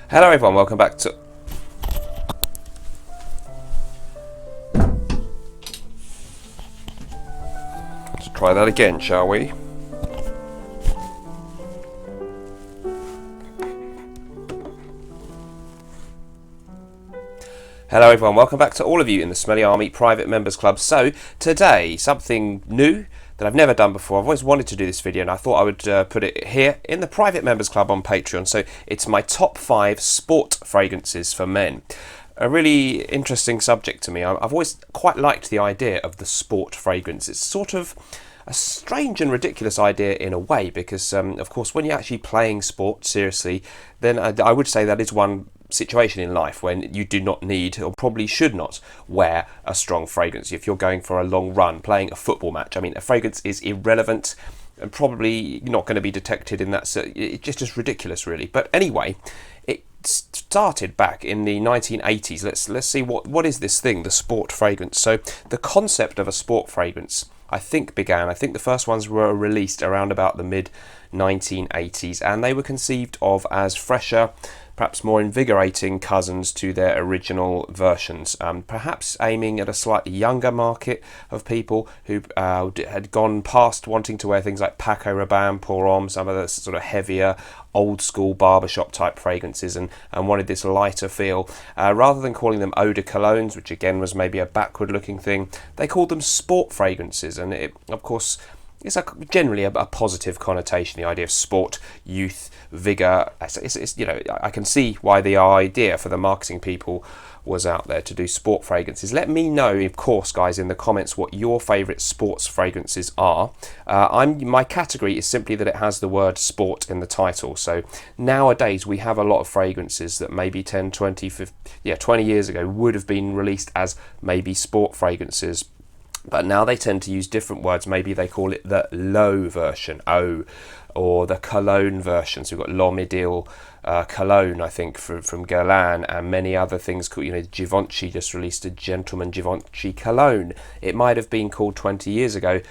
Hello everyone, welcome back to... Let's try that again, shall we? Hello everyone, welcome back to all of you in the Smelly Army Private Members Club. So, today, something new that I've never done before. I've always wanted to do this video and I thought I would put it here in the Private Members Club on Patreon. So, it's my top 5 sport fragrances for men. A really interesting subject to me. I've always quite liked the idea of the sport fragrance. It's sort of a strange and ridiculous idea in a way because, of course, when you're actually playing sport seriously, then I would say that is one situation in life when you do not need or probably should not wear a strong fragrance. If you're going for a long run, playing a football match, I mean, a fragrance is irrelevant and probably not going to be detected in that. So it's just ridiculous, really. But anyway, it started back in the 1980s. Let's see what is this thing, the sport fragrance. So the concept of a sport fragrance, I think the first ones were released around about the mid 1980s, and they were conceived of as fresher, perhaps more invigorating cousins to their original versions, perhaps aiming at a slightly younger market of people who had gone past wanting to wear things like Paco Rabanne, Pour Homme, some of the sort of heavier, old school barbershop type fragrances, and wanted this lighter feel. Rather than calling them eau de colognes, which again was maybe a backward looking thing, they called them sport fragrances, and it, of course, it's generally a positive connotation, the idea of sport, youth, vigour. It's, you know, I can see why the idea for the marketing people was out there to do sport fragrances. Let me know, of course, guys, in the comments what your favourite sports fragrances are. My category is simply that it has the word sport in the title. So nowadays we have a lot of fragrances that maybe 10, 20, 20 years ago would have been released as maybe sport fragrances. But now they tend to use different words. Maybe they call it the low version, eau, or the cologne version. So we've got L'Homme Ideal cologne, I think, from Guerlain, and many other things called, you know, Givenchy just released a Gentleman Givenchy cologne. It might have been called 20 years ago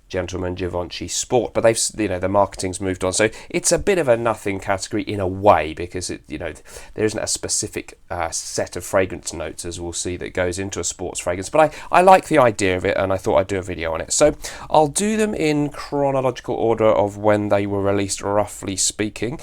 Gentleman Givenchy Sport, but they've, you know, the marketing's moved on, so it's a bit of a nothing category in a way, because it, you know, there isn't a specific set of fragrance notes, as we'll see, that goes into a sports fragrance. But I like the idea of it, and I thought I'd do a video on it. So I'll do them in chronological order of when they were released, roughly speaking.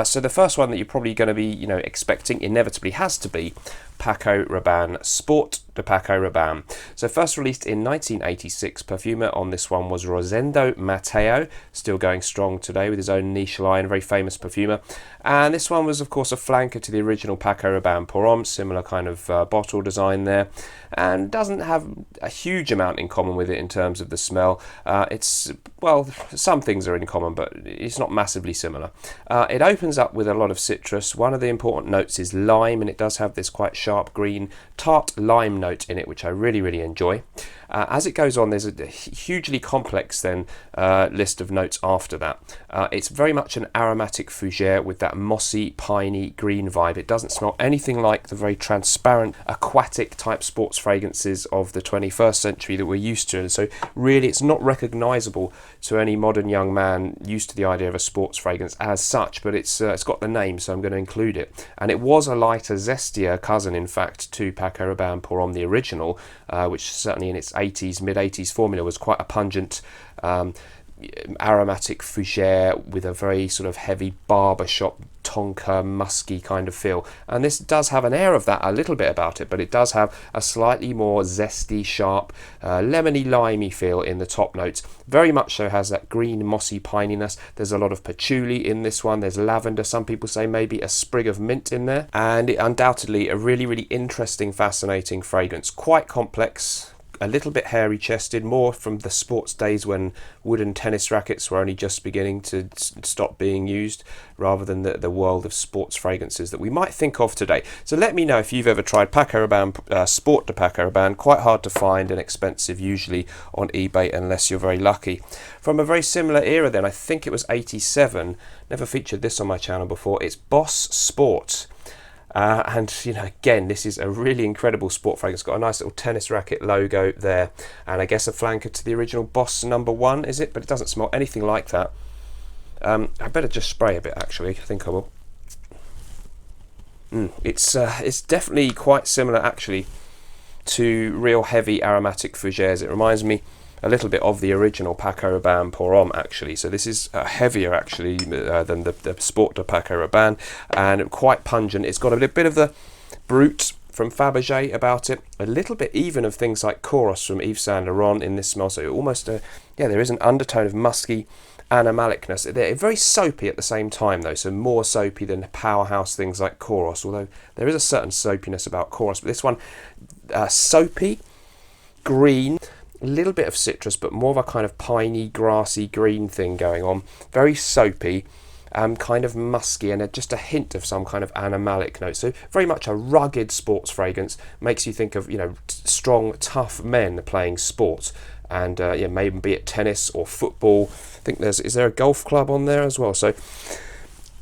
So the first one that you're probably going to be, you know, expecting inevitably has to be Paco Rabanne Sport de Paco Rabanne. So first released in 1986, perfumer on this one was Rosendo Matteo, still going strong today with his own niche line, very famous perfumer. And this one was, of course, a flanker to the original Paco Rabanne Pour Homme, similar kind of bottle design there, and doesn't have a huge amount in common with it in terms of the smell. It's, well, some things are in common, but it's not massively similar. It opens up with a lot of citrus. One of the important notes is lime, and it does have this quite sharp green tart lime note in it, which I really enjoy. As it goes on, there's a hugely complex then list of notes after that. It's very much an aromatic fougere with that mossy, piney, green vibe. It doesn't smell anything like the very transparent, aquatic type sports fragrances of the 21st century that we're used to. And so really it's not recognisable to any modern young man used to the idea of a sports fragrance as such, but it's got the name, so I'm going to include it. And it was a lighter, zestier cousin, in fact, to Paco Rabanne Pour Homme, the original, which certainly in its mid-80s formula was quite a pungent, aromatic fougere with a very sort of heavy barbershop, tonka, musky kind of feel. And this does have an air of that, a little bit about it, but it does have a slightly more zesty, sharp, lemony, limey feel in the top notes. Very much so has that green, mossy pininess. There's a lot of patchouli in this one. There's lavender. Some people say maybe a sprig of mint in there. And it, undoubtedly a really interesting, fascinating fragrance. Quite complex, a little bit hairy chested, more from the sports days when wooden tennis rackets were only just beginning to stop being used, rather than the world of sports fragrances that we might think of today. So let me know if you've ever tried Paco Rabanne Sport de Paco Rabanne. Quite hard to find and expensive usually on eBay unless you're very lucky. From a very similar era then, I think it was 87, never featured this on my channel before, it's Boss Sport. And, you know, again, this is a really incredible sport fragrance. It's got a nice little tennis racket logo there, and I guess a flanker to the original Boss number 1, is it? But it doesn't smell anything like that. I better just spray a bit, actually. I think I will. It's definitely quite similar actually to real heavy aromatic fougères. It reminds me a little bit of the original Paco Rabanne Pour Homme actually. So this is heavier actually than the Sport de Paco Rabanne, and quite pungent. It's got a bit of the Brut from Fabergé about it, a little bit even of things like Coros from Yves Saint Laurent in this smell. So almost there is an undertone of musky animalicness. They're very soapy at the same time though, so more soapy than powerhouse things like Coros, although there is a certain soapiness about Coros. But this one, soapy, green, a little bit of citrus, but more of a kind of piney, grassy green thing going on. Very soapy, kind of musky, and just a hint of some kind of animalic note. So very much a rugged sports fragrance. Makes you think of, strong, tough men playing sport. And maybe be it tennis or football. I think is there a golf club on there as well? So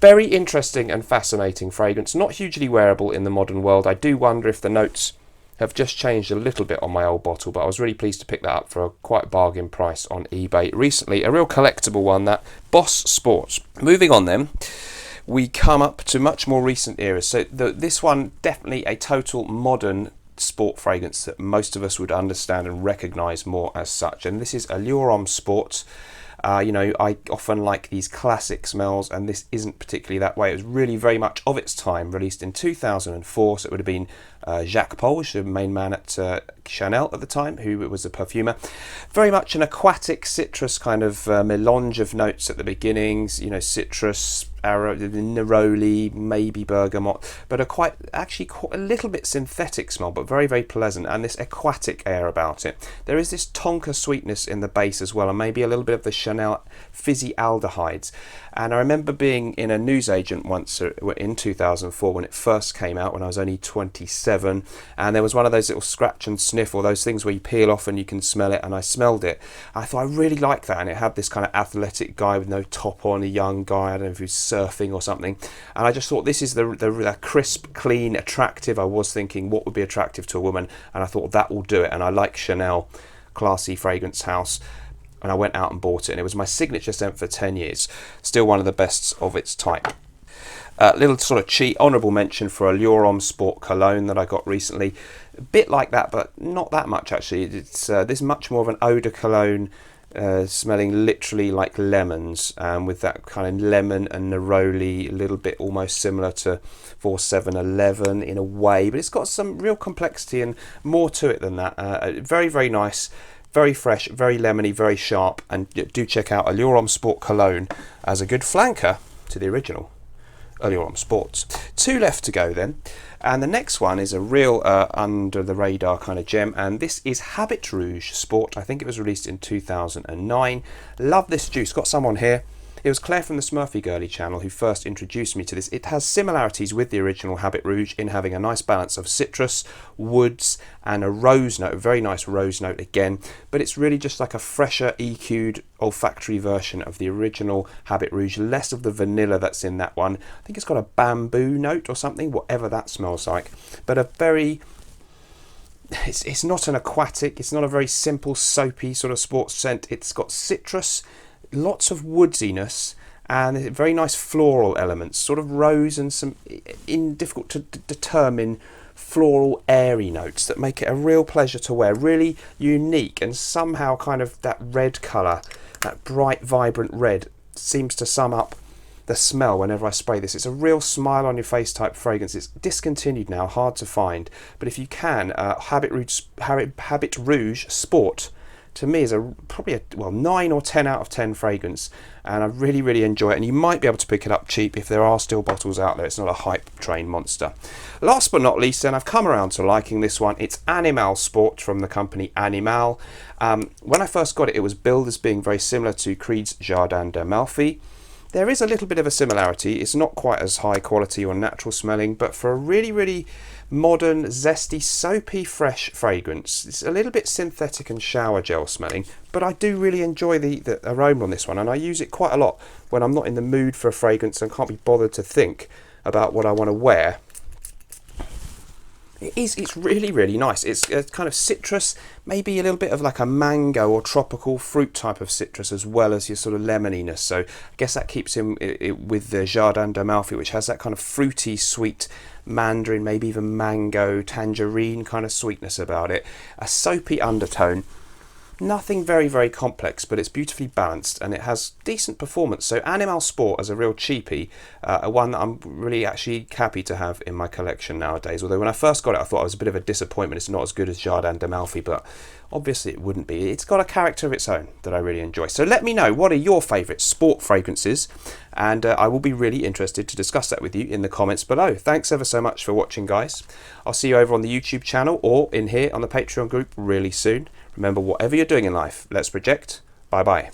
very interesting and fascinating fragrance. Not hugely wearable in the modern world. I do wonder if the notes have just changed a little bit on my old bottle, but I was really pleased to pick that up for a quite bargain price on eBay recently. A real collectible one, that Boss Sport. Moving on then, we come up to much more recent eras. So this one, definitely a total modern sport fragrance that most of us would understand and recognise more as such, and this is Allure Homme Sport. I often like these classic smells, and this isn't particularly that way. It was really very much of its time, released in 2004, so it would have been Jacques Polge, the main man at Chanel at the time, who was a perfumer. Very much an aquatic citrus kind of melange of notes at the beginnings, citrus, neroli, maybe bergamot, but quite a little bit synthetic smell, but very, very pleasant, and this aquatic air about it. There is this tonka sweetness in the base as well, and maybe a little bit of the Chanel fizzy aldehydes. And I remember being in a newsagent once in 2004 when it first came out, when I was only 27, and there was one of those little scratch and sniff, or those things where you peel off and you can smell it, and I smelled it. I thought I really liked that, and it had this kind of athletic guy with no top on, a young guy, I don't know if he was surfing or something, and I just thought this is the crisp, clean, attractive. I was thinking what would be attractive to a woman, and I thought that will do it. And I like Chanel, classy fragrance house, and I went out and bought it, and it was my signature scent for 10 years. Still one of the best of its type. Little sort of cheap honourable mention for Allure Homme Sport Cologne that I got recently. A bit like that, but not that much actually. It's this is much more of an eau de cologne, smelling literally like lemons, with that kind of lemon and neroli, a little bit almost similar to 4711 in a way, but it's got some real complexity and more to it than that. Very, very nice. Very fresh, very lemony, very sharp, and do check out Allure Homme Sport Cologne as a good flanker to the original Allure Homme Sports. 2 left to go then, and the next one is a real under the radar kind of gem, and this is Habit Rouge Sport. I think it was released in 2009. Love this juice. Got some on here. It was Claire from the Smurfy Girly channel who first introduced me to this. It has similarities with the original Habit Rouge in having a nice balance of citrus, woods, and a rose note, a very nice rose note again, but it's really just like a fresher, EQ'd olfactory version of the original Habit Rouge, less of the vanilla that's in that one. I think it's got a bamboo note or something, whatever that smells like, but a very... It's not an aquatic, it's not a very simple, soapy sort of sports scent. It's got citrus, lots of woodsiness, and very nice floral elements, sort of rose and some difficult to determine floral airy notes that make it a real pleasure to wear. Really unique, and somehow kind of that red colour, that bright vibrant red, seems to sum up the smell whenever I spray this. It's a real smile on your face type fragrance. It's discontinued now, hard to find, but if you can, Habit Rouge Sport to me is probably a 9 or 10 out of 10 fragrance, and I really, really enjoy it, and you might be able to pick it up cheap if there are still bottles out there. It's not a hype train monster. Last but not least then, I've come around to liking this one. It's Animal Sport from the company Animal. When I first got it, it was billed as being very similar to Creed's Jardin d'Amalfi. There is a little bit of a similarity. It's not quite as high quality or natural smelling, but for a really, really modern, zesty, soapy, fresh fragrance, it's a little bit synthetic and shower gel smelling, but I do really enjoy the aroma on this one, and I use it quite a lot when I'm not in the mood for a fragrance and can't be bothered to think about what I want to wear. It's really, really nice. It's a kind of citrus, maybe a little bit of like a mango or tropical fruit type of citrus, as well as your sort of lemoniness. So I guess that keeps him with the Jardin d'Amalfi, which has that kind of fruity, sweet mandarin, maybe even mango, tangerine kind of sweetness about it. A soapy undertone. Nothing very, very complex, but it's beautifully balanced and it has decent performance. So Animal Sport as a real cheapie, one that I'm really actually happy to have in my collection nowadays. Although when I first got it, I thought it was a bit of a disappointment. It's not as good as Jardin d'Amalfi, but obviously it wouldn't be. It's got a character of its own that I really enjoy. So let me know, what are your favourite sport fragrances? And I will be really interested to discuss that with you in the comments below. Thanks ever so much for watching, guys. I'll see you over on the YouTube channel or in here on the Patreon group really soon. Remember, whatever you're doing in life, let's project. Bye bye.